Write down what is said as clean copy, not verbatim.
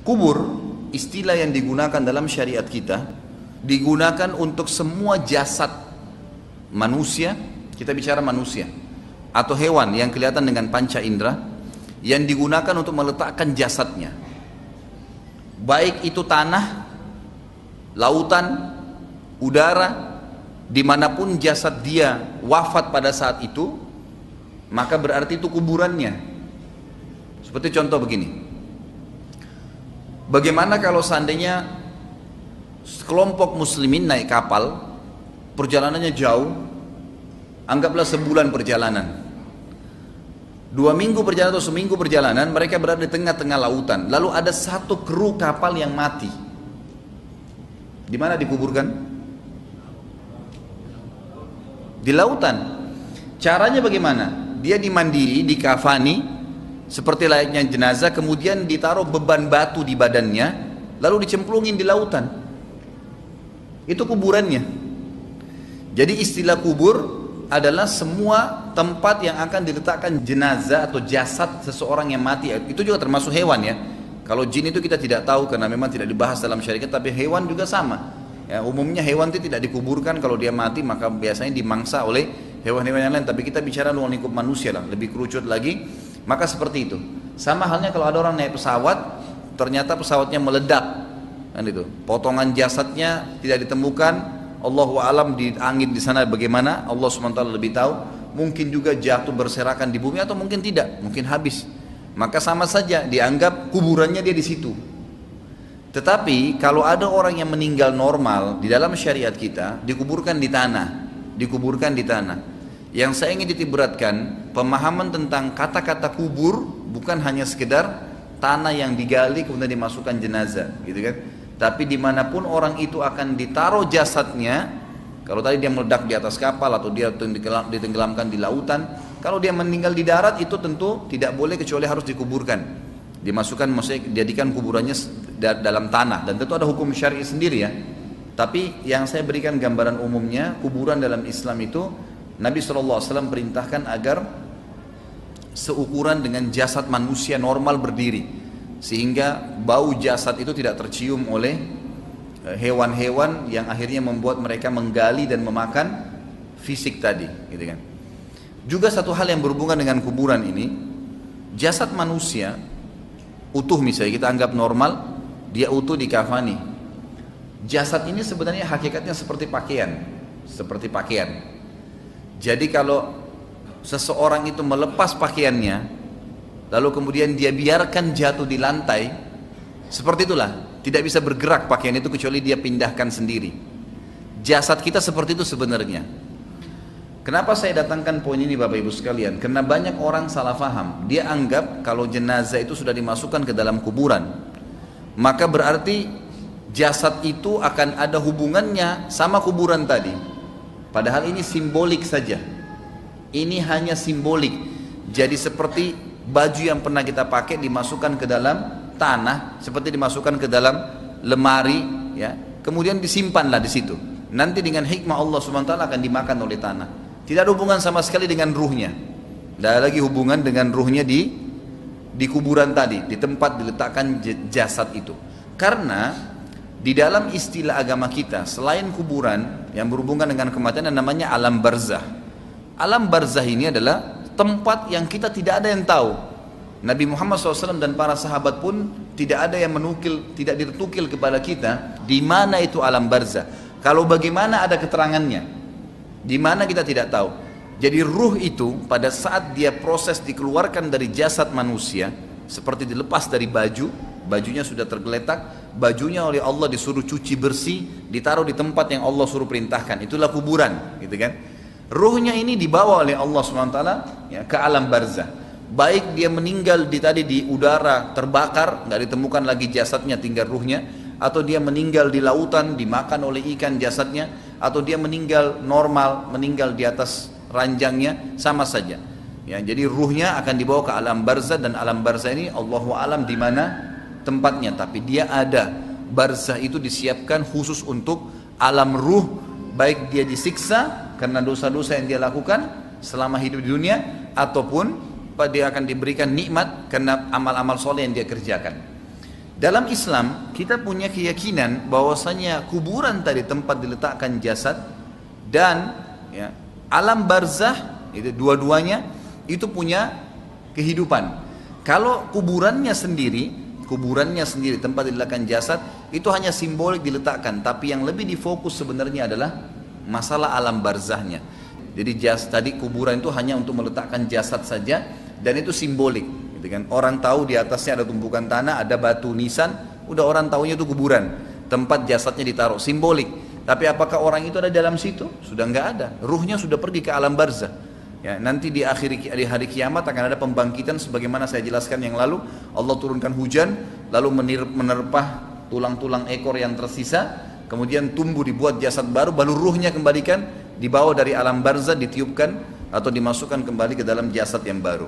Kubur, istilah yang digunakan dalam syariat kita, digunakan untuk semua jasad manusia, kita bicara manusia, atau hewan yang kelihatan dengan panca indera, yang digunakan untuk meletakkan jasadnya. Baik itu tanah, lautan, udara, dimanapun jasad dia wafat pada saat itu, maka berarti itu kuburannya. Seperti contoh begini, bagaimana kalau seandainya sekelompok muslimin naik kapal, perjalanannya jauh, anggaplah sebulan perjalanan, 2 minggu perjalanan atau seminggu perjalanan, mereka berada di tengah-tengah lautan, lalu ada satu kru kapal yang mati. Di mana dikuburkan? Di lautan. Caranya bagaimana? Dia dimandiri, dikafani seperti layaknya jenazah, kemudian ditaruh beban batu di badannya, lalu dicemplungin di lautan. Itu kuburannya. Jadi istilah kubur adalah semua tempat yang akan diletakkan jenazah atau jasad seseorang yang mati. Itu juga termasuk hewan ya. Kalau jin itu kita tidak tahu karena memang tidak dibahas dalam syariat, tapi hewan juga sama. Ya, umumnya hewan itu tidak dikuburkan kalau dia mati, maka biasanya dimangsa oleh hewan-hewan yang lain. Tapi kita bicara luar lingkup manusia lah, lebih kerucut lagi. Maka seperti itu. Sama halnya kalau ada orang naik pesawat, ternyata pesawatnya meledak, kan itu. Potongan jasadnya tidak ditemukan. Allahu alam di angin di sana bagaimana? Allah SWT lebih tahu. Mungkin juga jatuh berserakan di bumi atau mungkin tidak, mungkin habis. Maka sama saja dianggap kuburannya dia di situ. Tetapi kalau ada orang yang meninggal normal di dalam syariat kita, dikuburkan di tanah, dikuburkan di tanah. Yang saya ingin ditiberatkan, pemahaman tentang kata-kata kubur bukan hanya sekedar tanah yang digali kemudian dimasukkan jenazah, gitu kan? Tapi dimanapun orang itu akan ditaruh jasadnya, kalau tadi dia meledak di atas kapal atau dia ditenggelamkan di lautan, kalau dia meninggal di darat itu tentu tidak boleh kecuali harus dikuburkan, dimasukkan, maksudnya dijadikan kuburannya dalam tanah, dan tentu ada hukum syar'i sendiri ya. Tapi yang saya berikan gambaran umumnya, kuburan dalam Islam itu Nabi SAW perintahkan agar seukuran dengan jasad manusia normal berdiri, sehingga bau jasad itu tidak tercium oleh hewan-hewan yang akhirnya membuat mereka menggali dan memakan fisik tadi, gitu kan. Juga satu hal yang berhubungan dengan kuburan ini, jasad manusia utuh misalnya kita anggap normal, dia utuh dikafani. Jasad ini sebenarnya hakikatnya seperti pakaian, seperti pakaian. Jadi kalau seseorang itu melepas pakaiannya, lalu kemudian dia biarkan jatuh di lantai, seperti itulah, tidak bisa bergerak pakaian itu kecuali dia pindahkan sendiri. Jasad kita seperti itu sebenarnya. Kenapa saya datangkan poin ini Bapak Ibu sekalian? Karena banyak orang salah faham. Dia anggap kalau jenazah itu sudah dimasukkan ke dalam kuburan, maka berarti jasad itu akan ada hubungannya sama kuburan tadi. Padahal ini simbolik saja. Ini hanya simbolik. Jadi seperti baju yang pernah kita pakai dimasukkan ke dalam tanah, seperti dimasukkan ke dalam lemari, ya. Kemudian disimpanlah di situ. Nanti dengan hikmah Allah SWT akan dimakan oleh tanah. Tidak ada hubungan sama sekali dengan ruhnya. Tidak ada lagi hubungan dengan ruhnya di kuburan tadi, di tempat diletakkan jasad itu. Karena di dalam istilah agama kita, selain kuburan yang berhubungan dengan kematian, yang namanya alam barzah. Alam barzah ini adalah tempat yang kita tidak ada yang tahu. Nabi Muhammad SAW dan para sahabat pun tidak ada yang menukil, tidak ditukil kepada kita di mana itu alam barzah. Kalau bagaimana ada keterangannya, di mana kita tidak tahu. Jadi ruh itu pada saat dia proses dikeluarkan dari jasad manusia, seperti dilepas dari baju, bajunya sudah tergeletak, bajunya oleh Allah disuruh cuci bersih, ditaruh di tempat yang Allah suruh perintahkan, itulah kuburan, gitu kan. Ruhnya ini dibawa oleh Allah SWT ya, ke alam barzah. Baik dia meninggal di udara terbakar, nggak ditemukan lagi jasadnya, tinggal ruhnya, atau dia meninggal di lautan dimakan oleh ikan jasadnya, atau dia meninggal normal, meninggal di atas ranjangnya, sama saja. Ya, jadi ruhnya akan dibawa ke alam barzah, dan alam barzah ini Allahu alam di mana tempatnya, tapi dia ada. Barzah itu disiapkan khusus untuk alam ruh, baik dia disiksa karena dosa-dosa yang dia lakukan selama hidup di dunia, ataupun dia akan diberikan nikmat karena amal-amal soleh yang dia kerjakan. Dalam Islam kita punya keyakinan bahwasanya kuburan tadi tempat diletakkan jasad dan ya, alam barzah itu dua-duanya itu punya kehidupan. Kalau kuburannya sendiri tempat diletakkan jasad itu hanya simbolik diletakkan, tapi yang lebih difokus sebenarnya adalah masalah alam barzahnya. Jadi tadi kuburan itu hanya untuk meletakkan jasad saja dan itu simbolik, gitu kan? Orang tahu di atasnya ada tumpukan tanah, ada batu nisan, udah orang tahunya itu kuburan, tempat jasadnya ditaruh, simbolik. Tapi apakah orang itu ada dalam situ? Sudah nggak ada, ruhnya sudah pergi ke alam barzah. Ya, nanti di hari kiamat akan ada pembangkitan sebagaimana saya jelaskan yang lalu. Allah turunkan hujan, lalu menerpah tulang-tulang ekor yang tersisa, kemudian tumbuh dibuat jasad baru, baru ruhnya kembalikan, dibawa dari alam barzah, ditiupkan atau dimasukkan kembali ke dalam jasad yang baru.